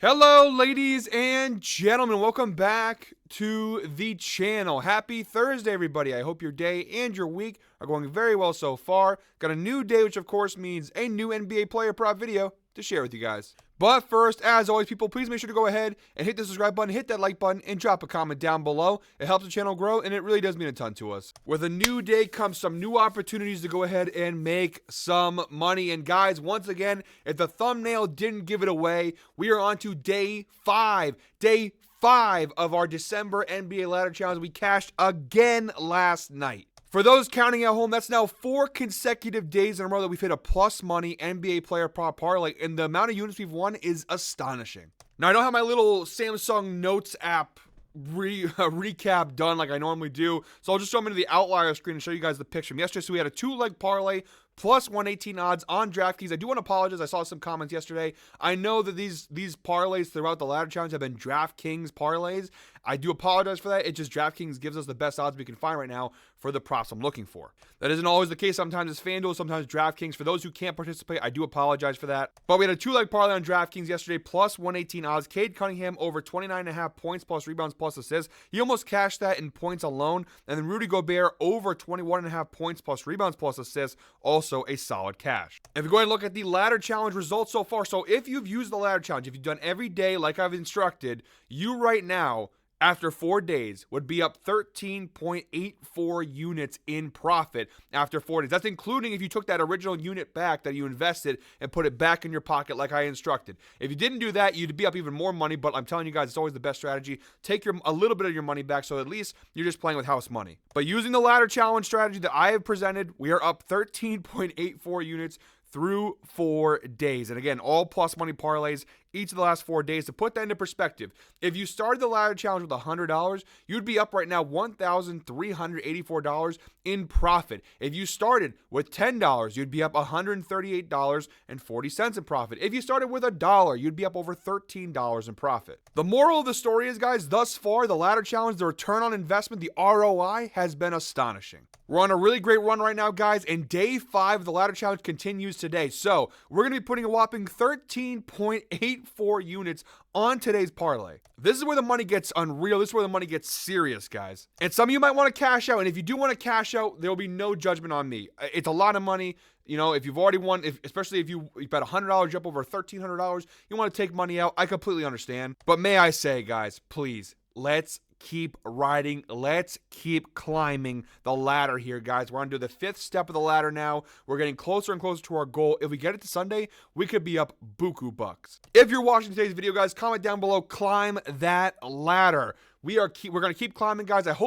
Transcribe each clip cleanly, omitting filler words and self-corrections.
Hello, ladies and gentlemen. Welcome back to the channel. Happy Thursday, everybody. I hope your day and your week are going very well so far. Got a new day, which of course means a new NBA player prop video to share with you guys. But first, as always, people, please make sure to go ahead and hit the subscribe button, hit that like button, and drop a comment down below. It helps the channel grow, and it really does mean a ton to us. With a new day comes some new opportunities to go ahead and make some money. And guys, once again, if the thumbnail didn't give it away, we are on to day 5. Day 5 of our December NBA Ladder Challenge. We cashed again last night. For those counting at home, that's now 4 consecutive days in a row that we've hit a plus money NBA player prop parlay, and the amount of units we've won is astonishing. Now, I don't have my little Samsung Notes app recap done like I normally do, so I'll just jump into the outlier screen and show you guys the picture. Yesterday, so we had a 2-leg parlay plus 118 odds on DraftKings. I do want to apologize. I saw some comments yesterday. I know that these parlays throughout the ladder challenge have been DraftKings parlays. I do apologize for that. It's just DraftKings gives us the best odds we can find right now for the props I'm looking for. That isn't always the case. Sometimes it's FanDuel, sometimes DraftKings. For those who can't participate, I do apologize for that. But we had a 2-leg parlay on DraftKings yesterday, plus 118 odds. Cade Cunningham over 29.5 points plus rebounds plus assists. He almost cashed that in points alone. And then Rudy Gobert over 21.5 points plus rebounds plus assists. Also a solid cash. If you go ahead and look at the ladder challenge results so far. So if you've used the ladder challenge, if you've done every day like I've instructed, you right now, after 4 days, would be up 13.84 units in profit after 4 days. That's including if you took that original unit back that you invested and put it back in your pocket like I instructed. If you didn't do that, you'd be up even more money, but I'm telling you guys, it's always the best strategy. Take a little bit of your money back, so at least you're just playing with house money. But using the ladder challenge strategy that I have presented, we are up 13.84 units through 4 days. And again, all plus money parlays each of the last 4 days. To put that into perspective, if you started the ladder challenge with $100, you'd be up right now $1,384 in profit. If you started with $10, you'd be up $138.40 in profit. If you started with $1, you'd be up over $13 in profit. The moral of the story is, guys, thus far, the ladder challenge, the return on investment, the ROI has been astonishing. We're on a really great run right now, guys, and day 5 of the ladder challenge continues today. So we're going to be putting a whopping 13.84 units on today's parlay. This is where the money gets unreal. This is where the money gets serious, guys. And some of you might want to cash out. And if you do want to cash out, there will be no judgment on me. It's a lot of money. You know, if you've already won, especially if you bet $100, you're up over $1,300, you want to take money out, I completely understand. But may I say, guys, please, let's keep riding. Let's keep climbing the ladder here, guys. We're on to the 5th step of the ladder now. We're getting closer and closer to our goal. If we get it to Sunday, we could be up buku bucks. If you're watching today's video, guys, comment down below, climb that ladder. We're going to keep climbing, guys. I've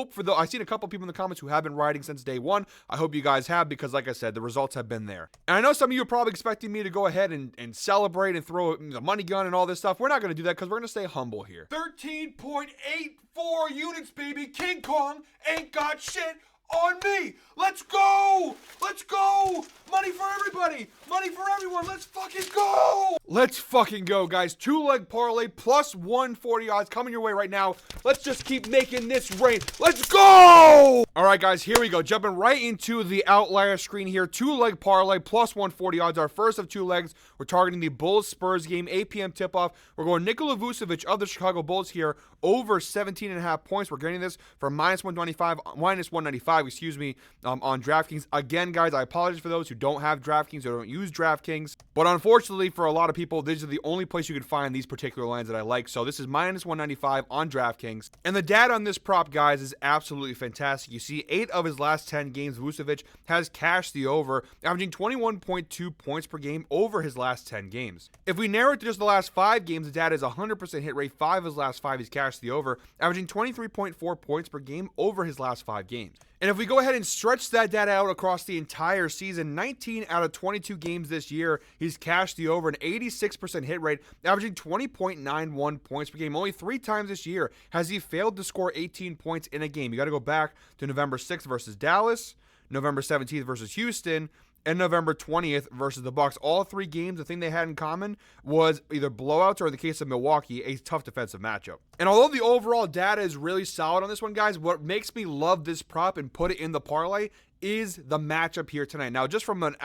seen a couple people in the comments who have been riding since day 1. I hope you guys have, because like I said, the results have been there. And I know some of you are probably expecting me to go ahead and celebrate and throw the money gun and all this stuff. We're not going to do that, because we're going to stay humble here. 13.84 units, baby. King Kong ain't got shit on me. Let's go. Let's go. Money for everybody. Money for everyone. Let's fucking go. Let's fucking go, guys. 2-leg parlay plus 140 odds coming your way right now. Let's just keep making this rain. Let's go. All right, guys, here we go. Jumping right into the outlier screen here. 2-leg parlay plus 140 odds. Our first of 2 legs. We're targeting the Bulls-Spurs game, 8 p.m. tip-off. We're going Nikola Vucevic of the Chicago Bulls here, over 17.5 points. We're getting this for minus 195, excuse me, on DraftKings. Again, guys, I apologize for those who don't have DraftKings or don't use DraftKings. But unfortunately, for a lot of people, this is the only place you can find these particular lines that I like. So this is minus 195 on DraftKings. And the data on this prop, guys, is absolutely fantastic. You see, 8 of his last 10 games, Vucevic has cashed the over, averaging 21.2 points per game over his last 10 games. If we narrow it to just the last 5 games, the data is 100% hit rate. 5 of his last 5 he's cashed the over, averaging 23.4 points per game over his last 5 games. And if we go ahead and stretch that data out across the entire season, 19 out of 22 games this year, he's cashed the over, an 86% hit rate, averaging 20.91 points per game. Only 3 times this year has he failed to score 18 points in a game. You got to go back to November 6th versus Dallas, November 17th versus Houston, and November 20th versus the Bucks. All 3 games, the thing they had in common was either blowouts or, in the case of Milwaukee, a tough defensive matchup. And although the overall data is really solid on this one, guys, what makes me love this prop and put it in the parlay is the matchup here tonight. Now, just from an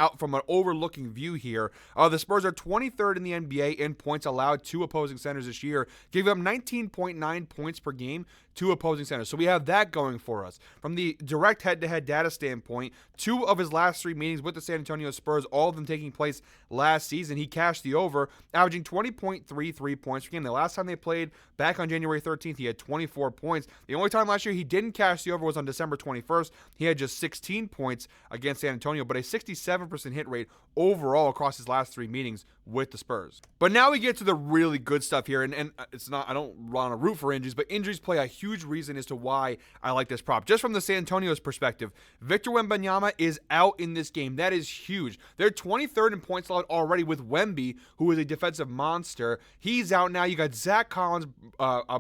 overlooking view here, the Spurs are 23rd in the NBA in points allowed to opposing centers this year, giving up 19.9 points per game to opposing centers. So we have that going for us. From the direct head-to-head data standpoint, 2 of his last 3 meetings with the San Antonio Spurs, all of them taking place last season, he cashed the over, averaging 20.33 points per game. The last time they played back on January 13th, he had 24 points. The only time last year he didn't cash the over was on December 21st. He had just 16 points against San Antonio, but a 67% hit rate overall across his last 3 meetings with the Spurs. But now we get to the really good stuff here, and it's not, I don't want to root for injuries, but injuries play a huge reason as to why I like this prop. Just from the San Antonio's perspective, Victor Wembanyama is out in this game. That is huge. They're 23rd in points allowed already with Wemby, who is a defensive monster. He's out now. You got Zach Collins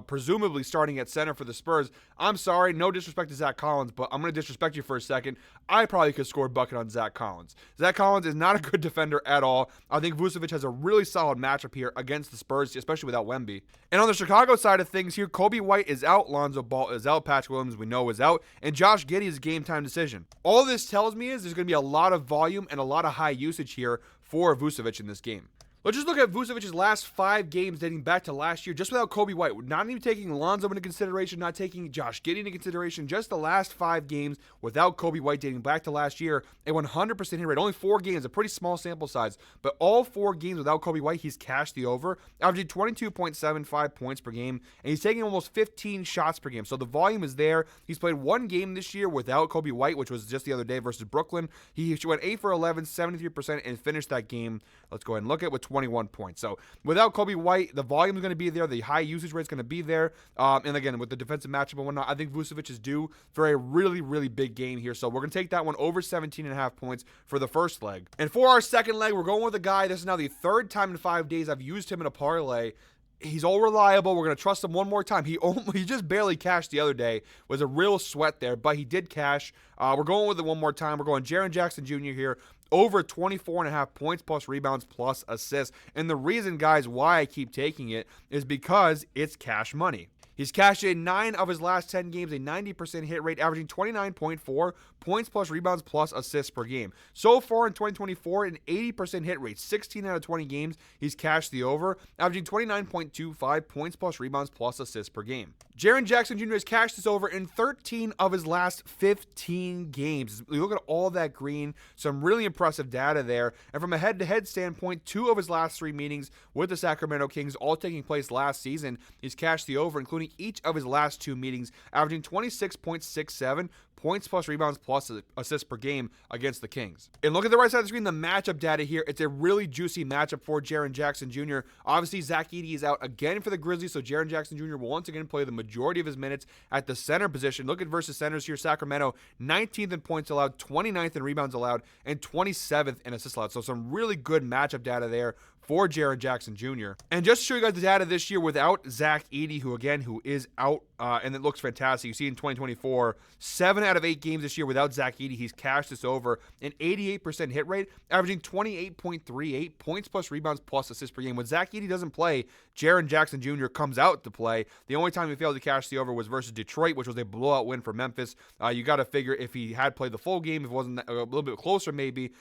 presumably starting at center for the Spurs. I'm sorry, no disrespect to Zach Collins, but I'm going to disrespect you for a second. I probably could score a bucket on Zach Collins. Zach Collins is not a good defender at all. I think Vucevic has a really solid matchup here against the Spurs, especially without Wemby. And on the Chicago side of things here, Kobe White is out, Lonzo Ball is out, Patrick Williams we know is out, and Josh Giddey is a game-time decision. All this tells me is there's going to be a lot of volume and a lot of high usage here for Vucevic in this game. Let's just look at Vucevic's last 5 games dating back to last year, just without Kobe White. Not even taking Lonzo into consideration, not taking Josh Giddey into consideration, just the last 5 games without Kobe White dating back to last year, a 100% hit rate. Only 4 games, a pretty small sample size, but all 4 games without Kobe White, he's cashed the over, averaging 22.75 points per game, and he's taking almost 15 shots per game. So the volume is there. He's played 1 game this year without Kobe White, which was just the other day versus Brooklyn. He went 8 for 11, 73%, and finished that game, let's go ahead and look at, with 21 points. So without Kobe White, the volume is going to be there. The high usage rate is going to be there. And again, with the defensive matchup and whatnot, I think Vucevic is due for a really, really big game here. So we're going to take that one over 17.5 points for the first leg. And for our second leg, we're going with a guy. This is now the 3rd time in 5 days I've used him in a parlay. He's all reliable. We're going to trust him one more time. He just barely cashed the other day. It was a real sweat there, but he did cash. We're going with it one more time. We're going Jaren Jackson Jr. here. Over 24.5 points plus rebounds plus assists. And the reason, guys, why I keep taking it is because it's cash money. He's cashed in 9 of his last 10 games, a 90% hit rate, averaging 29.4 points plus rebounds plus assists per game. So far in 2024, an 80% hit rate, 16 out of 20 games, he's cashed the over, averaging 29.25 points plus rebounds plus assists per game. Jaren Jackson Jr. has cashed this over in 13 of his last 15 games. You look at all that green, some really impressive data there. And from a head-to-head standpoint, 2 of his last 3 meetings with the Sacramento Kings, all taking place last season, he's cashed the over, including each of his last 2 meetings, averaging 26.67 points plus rebounds plus assists per game against the Kings. And look at the right side of the screen, the matchup data here. It's a really juicy matchup for Jaren Jackson Jr. Obviously, Zach Edey is out again for the Grizzlies, so Jaren Jackson Jr. will once again play the majority of his minutes at the center position. Look at versus centers here. Sacramento, 19th in points allowed, 29th in rebounds allowed, and 27th in assists allowed. So some really good matchup data there for Jaren Jackson Jr. And just to show you guys the data this year without Zach Edey, who is out, and it looks fantastic. You see in 2024, 7 out of 8 games this year without Zach Edey, he's cashed this over, an 88% hit rate, averaging 28.38 points plus rebounds plus assists per game. When Zach Edey doesn't play, Jaren Jackson Jr. comes out to play. The only time he failed to cash the over was versus Detroit, which was a blowout win for Memphis. You got to figure if he had played the full game, if it wasn't a little bit closer maybe,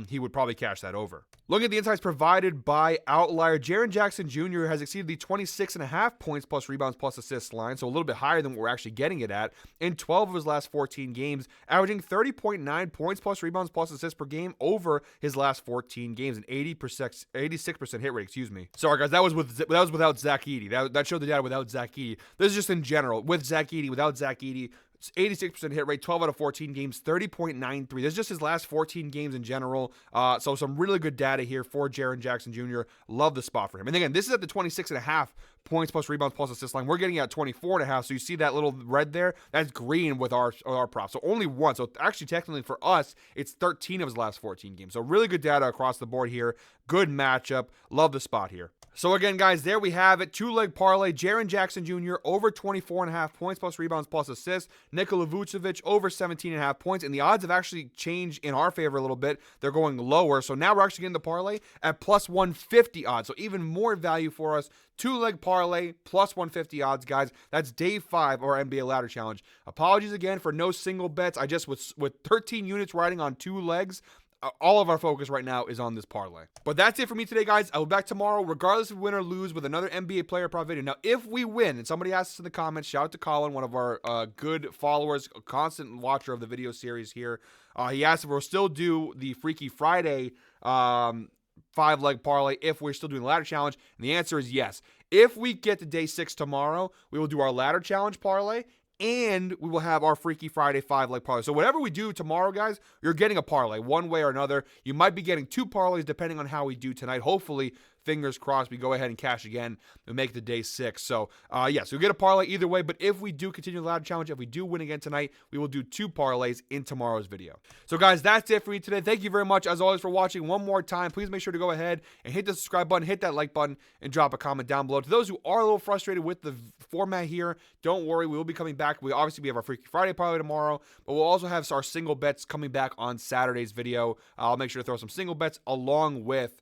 he would probably cash that over. Looking at the insights provided by Outlier, Jaren Jackson Jr. has exceeded the 26.5 points plus rebounds plus assists line, so a little bit higher than what we're actually getting it at, in 12 of his last 14 games, averaging 30.9 points plus rebounds plus assists per game over his last 14 games, an 86% hit rate, Sorry, guys, that was without Zach Edey. That showed the data without Zach Edey. This is just in general. With Zach Edey, without Zach Edey, 86% hit rate, 12 out of 14 games, 30.93. This is just his last 14 games in general. So some really good data here for Jaren Jackson Jr. Love the spot for him. And again, this is at the 26.5 points plus rebounds plus assist line. We're getting at 24.5. So you see that little red there? That's green with our prop. So only 1. So actually, technically for us, it's 13 of his last 14 games. So really good data across the board here. Good matchup. Love the spot here. So again, guys, there we have it. 2-leg parlay. Jaren Jackson Jr. over 24.5 points plus rebounds plus assists. Nikola Vucevic over 17.5 points. And the odds have actually changed in our favor a little bit. They're going lower. So now we're actually getting the parlay at plus 150 odds. So even more value for us. 2-leg parlay plus 150 odds, guys. That's day 5 of our NBA Ladder Challenge. Apologies again for no single bets. I just, with 13 units riding on 2 legs, all of our focus right now is on this parlay. But that's it for me today, guys. I will be back tomorrow, regardless of win or lose, with another NBA player prop video. Now, if we win, and somebody asked us in the comments, shout out to Colin, one of our good followers, a constant watcher of the video series here. He asked if we'll still do the Freaky Friday 5-leg parlay if we're still doing the ladder challenge. And the answer is yes. If we get to day 6 tomorrow, we will do our ladder challenge parlay, and we will have our Freaky Friday 5-leg parlay. So whatever we do tomorrow, guys, you're getting a parlay one way or another. You might be getting 2 parlays depending on how we do tonight. Hopefully, fingers crossed, we go ahead and cash again and make it to day 6. So, yes, you'll get a parlay either way. But if we do continue the ladder challenge, if we do win again tonight, we will do 2 parlays in tomorrow's video. So, guys, that's it for me today. Thank you very much, as always, for watching. One more time, please make sure to go ahead and hit the subscribe button, hit that like button, and drop a comment down below. To those who are a little frustrated with the format here, don't worry. We will be coming back. We have our Freaky Friday parlay tomorrow, but we'll also have our single bets coming back on Saturday's video. I'll make sure to throw some single bets along with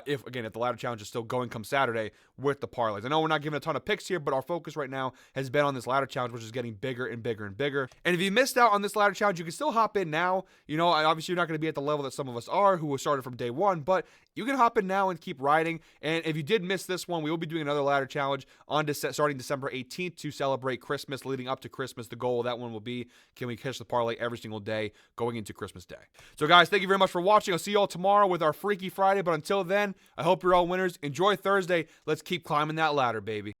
if the ladder challenge is still going come Saturday with the parlays. I know we're not giving a ton of picks here, but our focus right now has been on this ladder challenge, which is getting bigger and bigger and bigger. And if you missed out on this ladder challenge, you can still hop in now. You know, obviously you're not going to be at the level that some of us are who started from day 1, but you can hop in now and keep riding. And if you did miss this one, we will be doing another ladder challenge on starting December 18th to celebrate Christmas, leading up to Christmas. The goal of that one will be, can we catch the parlay every single day going into Christmas Day? So guys, thank you very much for watching. I'll see you all tomorrow with our Freaky Friday. But until then, I hope you're all winners. Enjoy Thursday. Let's keep climbing that ladder, baby.